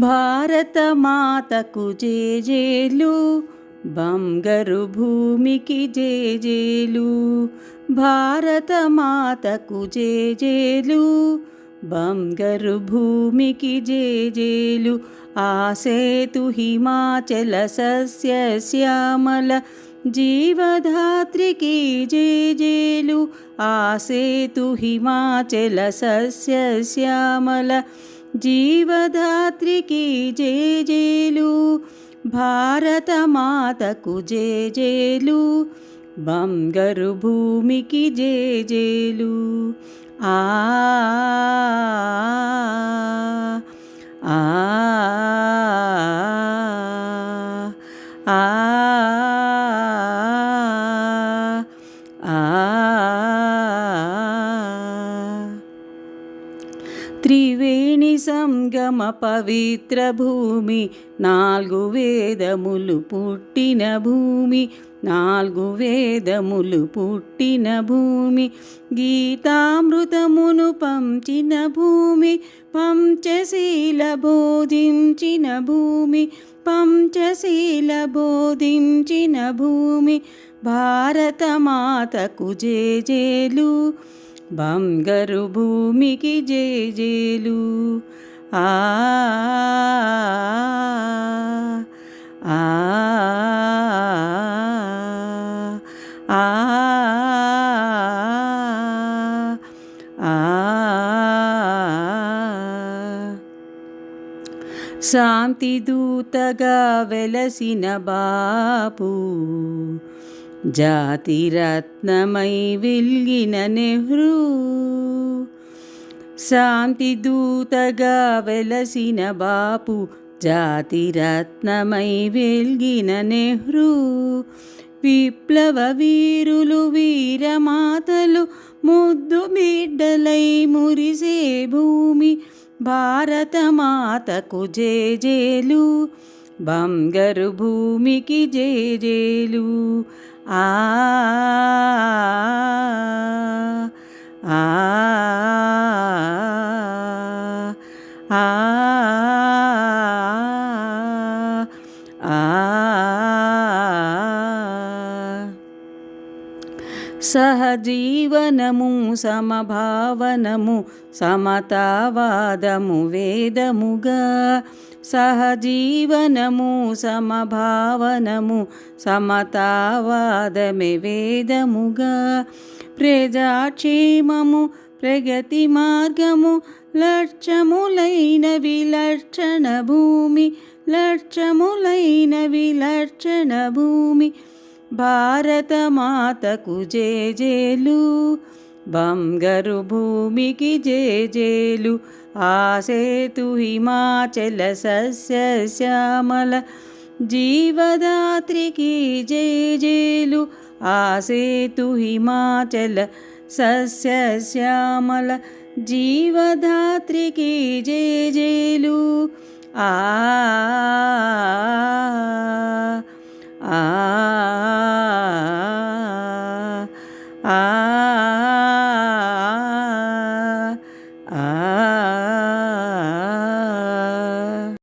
భారత మాతకు జేజేలు, బంగారు భూమికి జేజేలు. భారత మాతకు జేజేలు, బంగారు భూమికి జేజేలు. ఆసేతు హిమాచల సస్య శ్యామల జీవధాత్రికి జేజేలు. ఆసేతు హిమాచల సస్య శ్యామల జీవధాత్రికి జేజేలు. భారత మాతకు జేజేలు, బంగారు భూమికి జేజేలు. ఆ ఆ ఆ త్రివేణి సంగమ పవిత్ర భూమి, 4 వేదములు పుట్టిన భూమి. 4 వేదములు పుట్టిన భూమి, గీతామృతమును పంచిన భూమి. పంచశీల బోధించిన భూమి, పంచశీల బోధించిన భూమి. భారత మాతకు జేజేలు, బంగారు భూమికి జేజేలు. ఆ ఆ ఆ శాంతి దూతగా వెలసిన బాపు, జాతిరత్నమై వెలిగిన నెహ్రూ. శాంతి దూతగా వెలసిన బాపు, జాతిరత్నమై వెలిగిన నెహ్రూ. విప్లవ వీరులు వీరమాతలు ముద్దు బిడ్డలై మురిసే భూమి. భారత మాతకు జేజేలు, బంగారు భూమికి జేజేలు. ఆ ఆ ఆ సహజీవనము సమభావనము సమతావాదము వేదముగా. సహజీవనము సమభావనము సమతావాదమే వేదముగా. ప్రజాక్షేమము ప్రగతి మార్గము, లక్ష్యములైన విలక్షణ భూమి. లక్ష్యములైన విలక్షణ భూమి. భారత మాతకు జేజేలు, బంగారు భూమికి జేజేలు. ఆసేతు హిమాచల సస్య శ్యామల జీవధాత్రికి జేజేలు. ఆసేతు హిమాచల సస్య శ్యామల జీవధాత్రికి జేజేలు. ఆ ఆ ఆ